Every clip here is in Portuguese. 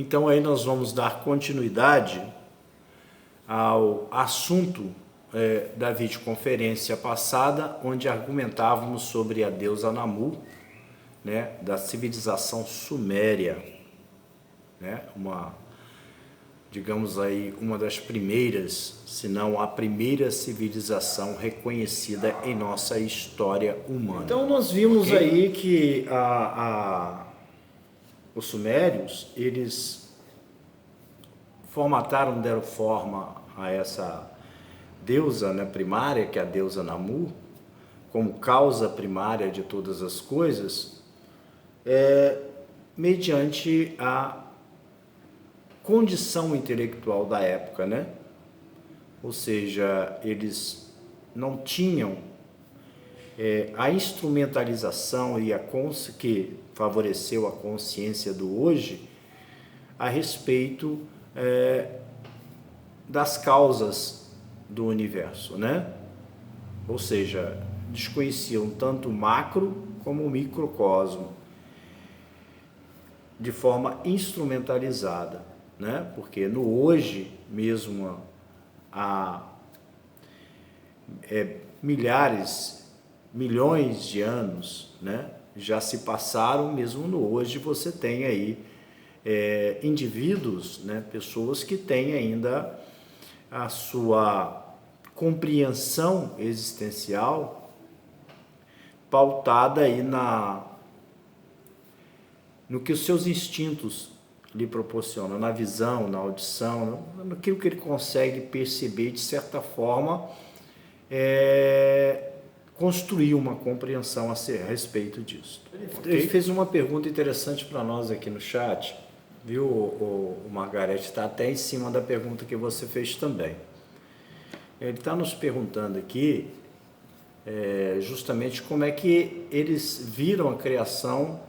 Então aí nós vamos dar continuidade ao assunto da videoconferência passada, onde argumentávamos sobre a deusa Namu, né, da civilização suméria, né, digamos aí, uma das primeiras, se não a primeira civilização reconhecida em nossa história humana. Então nós vimos aí que os sumérios, eles formataram, deram forma a essa deusa, né, primária, que é a deusa Namu, como causa primária de todas as coisas, mediante a condição intelectual da época, né? Ou seja, eles não tinham a instrumentalização e que favoreceu a consciência do hoje a respeito das causas do universo, né? Ou seja, desconheciam tanto o macro como o microcosmo de forma instrumentalizada, né? Porque no hoje mesmo há milhões de anos, né? Já se passaram, mesmo no hoje você tem aí indivíduos, né? Pessoas que têm ainda a sua compreensão existencial pautada aí no que os seus instintos lhe proporcionam, na visão, na audição, naquilo que ele consegue perceber, de certa forma, construir uma compreensão a respeito disso. Ele fez uma pergunta interessante para nós aqui no chat, viu, o Margarete? Está até em cima da pergunta que você fez também. Ele está nos perguntando aqui justamente como é que eles viram a criação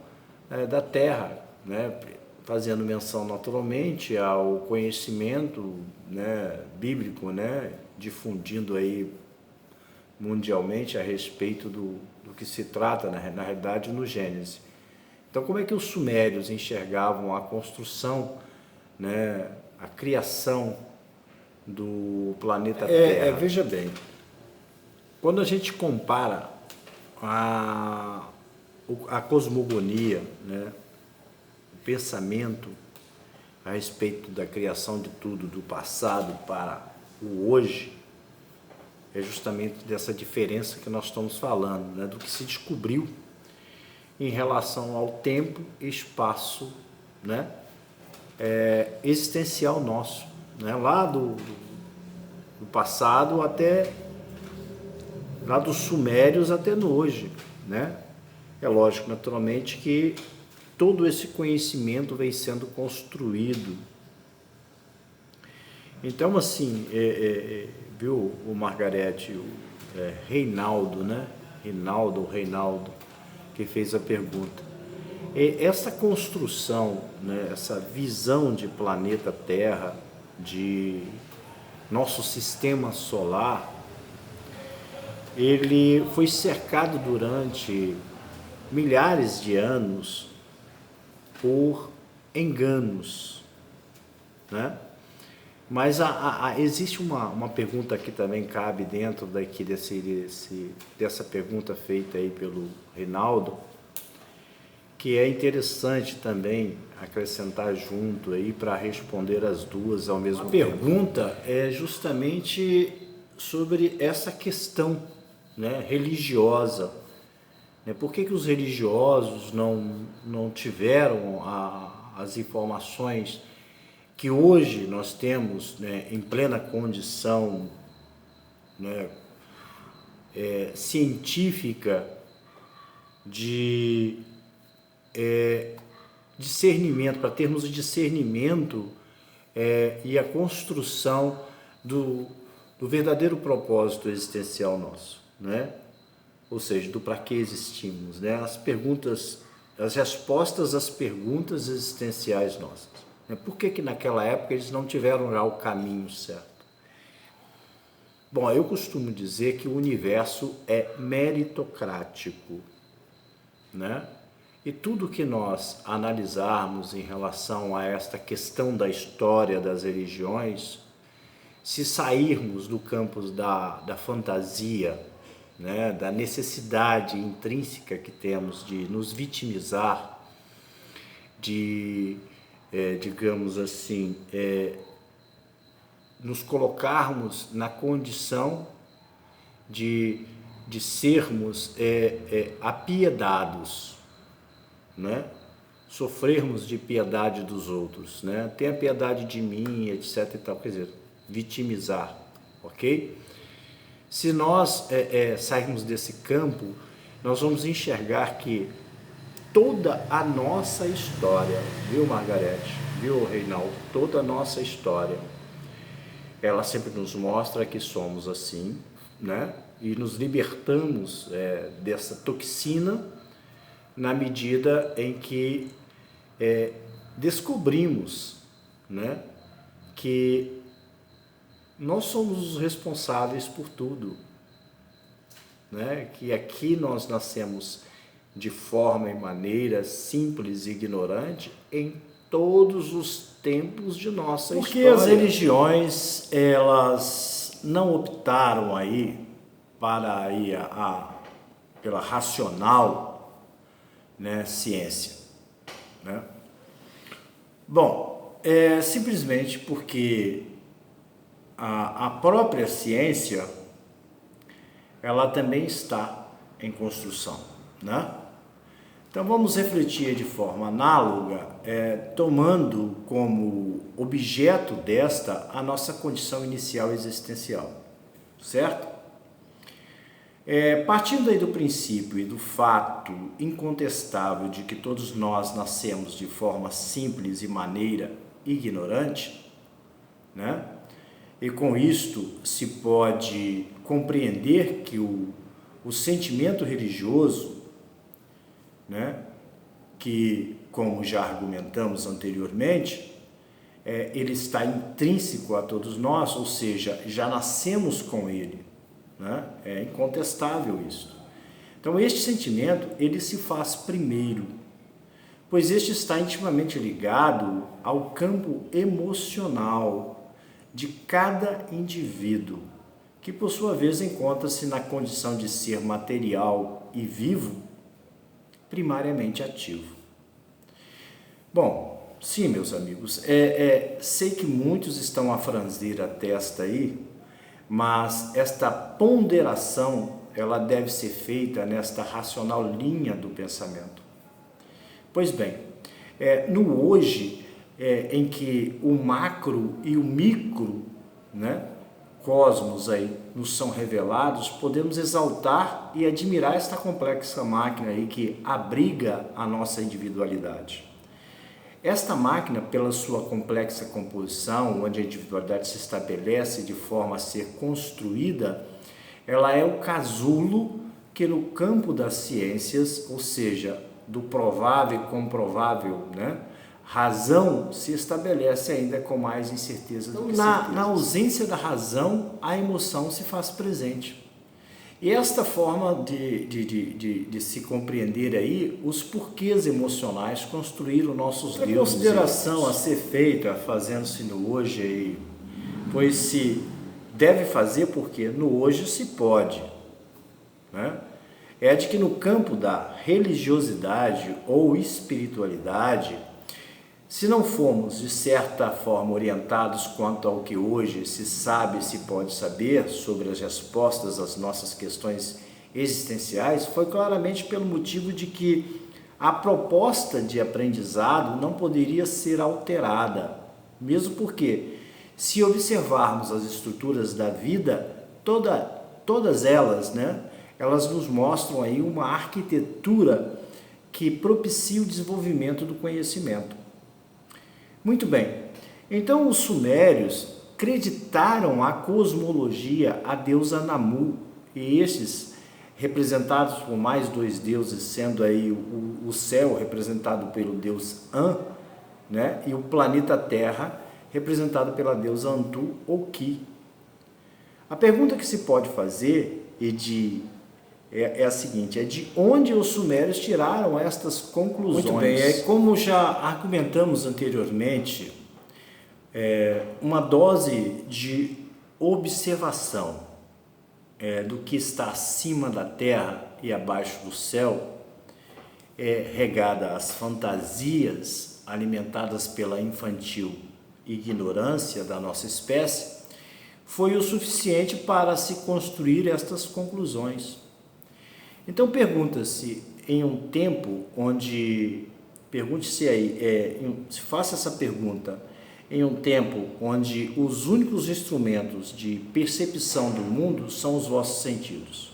da Terra, né? Fazendo menção naturalmente ao conhecimento, né, bíblico, né, difundindo aí mundialmente a respeito do que se trata, né, na realidade, no Gênesis. Então, como é que os sumérios enxergavam a construção, né, a criação do planeta Terra? Veja bem, quando a gente compara a cosmogonia, né, o pensamento a respeito da criação de tudo, do passado para o hoje, é justamente dessa diferença que nós estamos falando, né, do que se descobriu em relação ao tempo e espaço, né, existencial nosso, né, lá do passado até lá dos sumérios até no hoje, né? É lógico, naturalmente, que todo esse conhecimento vem sendo construído. Então, assim, viu, o Margarete, o Reinaldo, né? Reinaldo, que fez a pergunta. Essa construção, né? Essa visão de planeta Terra, de nosso sistema solar, ele foi cercado durante milhares de anos por enganos, né? Mas existe uma pergunta que também cabe dentro daqui dessa pergunta feita aí pelo Reinaldo, que é interessante também acrescentar junto aí para responder as duas ao mesmo tempo. A pergunta é justamente sobre essa questão, né, religiosa. Por que os religiosos não tiveram as informações que hoje nós temos, né, em plena condição, né, científica de discernimento, para termos o discernimento e a construção do verdadeiro propósito existencial nosso, né? Ou seja, do para que existimos, né? As respostas às perguntas existenciais nossas. Por que naquela época eles não tiveram já o caminho certo? Bom, eu costumo dizer que o universo é meritocrático, né? E tudo que nós analisarmos em relação a esta questão da história das religiões, se sairmos do campo da fantasia, né, da necessidade intrínseca que temos de nos vitimizar, de, digamos assim, nos colocarmos na condição de sermos apiedados, né? Sofrermos de piedade dos outros, né? Tenha piedade de mim, etc. e tal, quer dizer, vitimizar, ok? Se nós sairmos desse campo, nós vamos enxergar que toda a nossa história, viu, Margarete, viu, Reinaldo, toda a nossa história, ela sempre nos mostra que somos assim, né? E nos libertamos dessa toxina na medida em que descobrimos, né, que nós somos os responsáveis por tudo, né? Que aqui nós nascemos de forma e maneira simples e ignorante em todos os tempos de nossa história. Porque as religiões, elas não optaram aí para aí pela racional, né, ciência, né? Bom, simplesmente porque a própria ciência, ela também está em construção, né? Então vamos refletir de forma análoga, tomando como objeto desta a nossa condição inicial existencial, certo? Partindo aí do princípio e do fato incontestável de que todos nós nascemos de forma simples e maneira ignorante, né? E com isto se pode compreender que o sentimento religioso, né, que, como já argumentamos anteriormente, ele está intrínseco a todos nós, ou seja, já nascemos com ele, né? É incontestável isso. Então, este sentimento, ele se faz primeiro, pois este está intimamente ligado ao campo emocional de cada indivíduo, que por sua vez encontra-se na condição de ser material e vivo, primariamente ativo. Bom, sim, meus amigos, sei que muitos estão a franzir a testa aí, mas esta ponderação, ela deve ser feita nesta racional linha do pensamento. Pois bem, no hoje, em que o macro e o micro, né, cosmos aí nos são revelados, podemos exaltar e admirar esta complexa máquina aí que abriga a nossa individualidade. Esta máquina, pela sua complexa composição, onde a individualidade se estabelece de forma a ser construída, ela é o casulo que no campo das ciências, ou seja, do provável e comprovável, né, razão se estabelece ainda com mais incerteza do que certeza. Na ausência da razão, a emoção se faz presente. E esta forma de se compreender aí, os porquês emocionais construíram nossos deuses. A consideração a ser feita, fazendo-se no hoje aí, pois se deve fazer porque no hoje se pode, né? É de que no campo da religiosidade ou espiritualidade, se não formos, de certa forma, orientados quanto ao que hoje se sabe e se pode saber sobre as respostas às nossas questões existenciais, foi claramente pelo motivo de que a proposta de aprendizado não poderia ser alterada, mesmo porque, se observarmos as estruturas da vida, todas elas, né, elas nos mostram aí uma arquitetura que propicia o desenvolvimento do conhecimento. Muito bem, então os sumérios acreditaram a cosmologia, a deusa Namu, e estes, representados por mais dois deuses, sendo aí o céu representado pelo deus An, né, e o planeta Terra representado pela deusa Antu ou Ki. A pergunta que se pode fazer é de é a seguinte: é de onde os sumérios tiraram estas conclusões. Muito bem, como já argumentamos anteriormente, uma dose de observação do que está acima da terra e abaixo do céu, regada às fantasias alimentadas pela infantil ignorância da nossa espécie, foi o suficiente para se construir estas conclusões. Então pergunta-se, em um tempo onde, pergunte-se aí, se faça essa pergunta, em um tempo onde os únicos instrumentos de percepção do mundo são os vossos sentidos.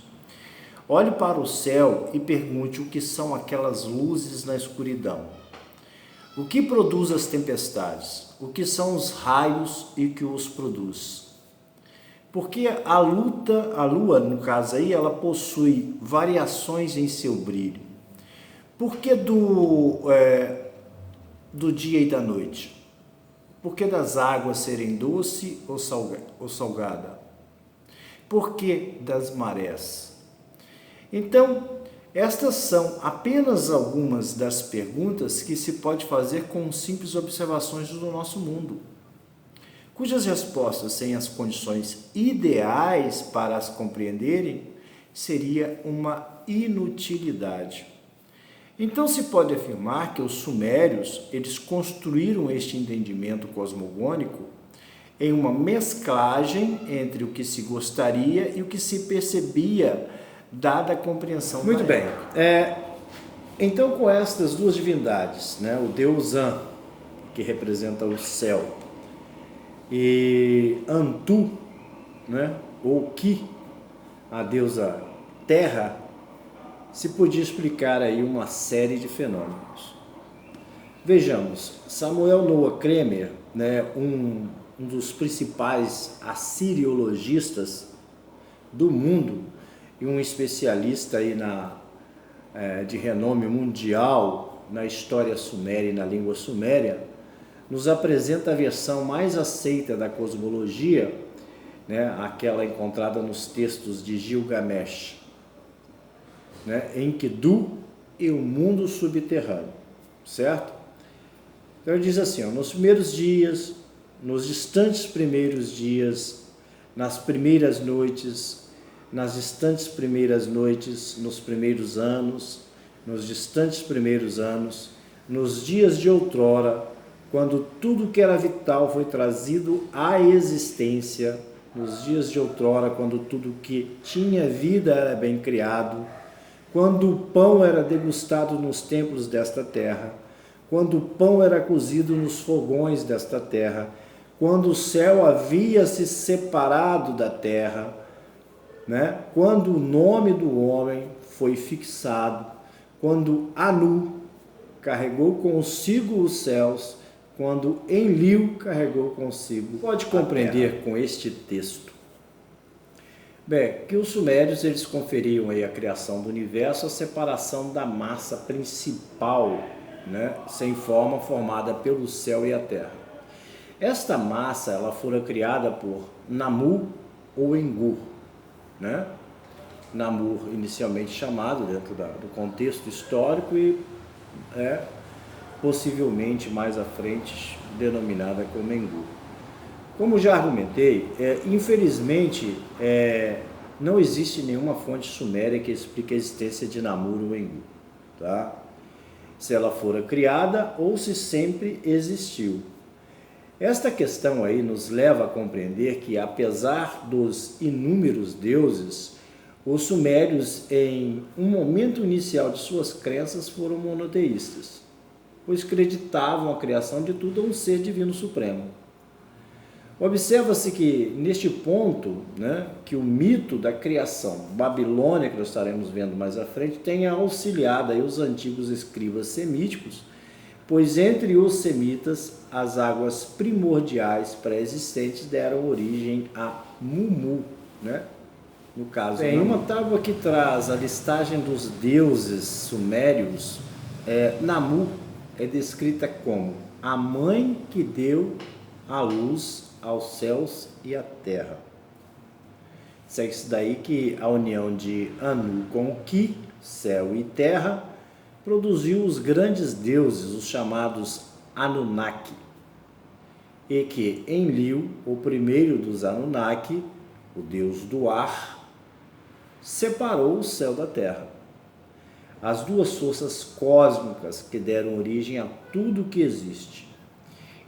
Olhe para o céu e pergunte o que são aquelas luzes na escuridão. O que produz as tempestades? O que são os raios e o que os produz? Porque a lua, no caso aí, ela possui variações em seu brilho. Por que do dia e da noite? Por que das águas serem doce ou salgada? Por que das marés? Então, estas são apenas algumas das perguntas que se pode fazer com simples observações do nosso mundo, cujas respostas, sem as condições ideais para as compreenderem, seria uma inutilidade. Então se pode afirmar que os sumérios, eles construíram este entendimento cosmogônico em uma mesclagem entre o que se gostaria e o que se percebia, dada a compreensão. Muito bem. Então, com estas duas divindades, né, o deus An, que representa o céu, e Antu, né, ou Ki, a deusa terra, se podia explicar aí uma série de fenômenos. Vejamos, Samuel Noah Kramer, né, um dos principais assiriologistas do mundo e um especialista aí de renome mundial na história suméria e na língua suméria, nos apresenta a versão mais aceita da cosmologia, né, aquela encontrada nos textos de Gilgamesh, né, Enkidu e o mundo subterrâneo, certo? Então ele diz assim, nos primeiros dias, nos distantes primeiros dias, nas primeiras noites, nas distantes primeiras noites, nos primeiros anos, nos distantes primeiros anos, nos dias de outrora, quando tudo que era vital foi trazido à existência, nos dias de outrora, quando tudo que tinha vida era bem criado, quando o pão era degustado nos templos desta terra, quando o pão era cozido nos fogões desta terra, quando o céu havia se separado da terra, né? Quando o nome do homem foi fixado, quando Anu carregou consigo os céus, quando Enlil carregou consigo. Pode compreender com este texto, bem, que os sumérios eles conferiam aí a criação do universo, a separação da massa principal, né, sem forma, formada pelo céu e a terra. Esta massa ela fora criada por Namu ou Engur, né? Namur inicialmente chamado dentro do contexto histórico e possivelmente mais à frente denominada como Engur. Como já argumentei, infelizmente não existe nenhuma fonte suméria que explique a existência de Namur ou Engur, tá? Se ela fora criada ou se sempre existiu. Esta questão aí nos leva a compreender que, apesar dos inúmeros deuses, os sumérios, em um momento inicial de suas crenças, foram monoteístas, pois acreditavam a criação de tudo a um ser divino supremo. Observa-se que, neste ponto, né, que o mito da criação babilônica, que nós estaremos vendo mais à frente, tenha auxiliado aí os antigos escribas semíticos, pois entre os semitas as águas primordiais pré-existentes deram origem a Mumu, né? No caso, em uma tábua que traz a listagem dos deuses sumérios, Namu é descrita como a mãe que deu a luz aos céus e à terra. Segue-se daí que a união de Anu com Ki, céu e terra, produziu os grandes deuses, os chamados Anunnaki, e que Enlil, o primeiro dos Anunnaki, o deus do ar, separou o céu da terra. As duas forças cósmicas que deram origem a tudo que existe.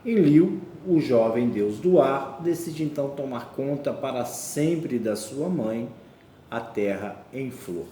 Enlil, o jovem deus do ar, decide então tomar conta para sempre da sua mãe, a terra em flor.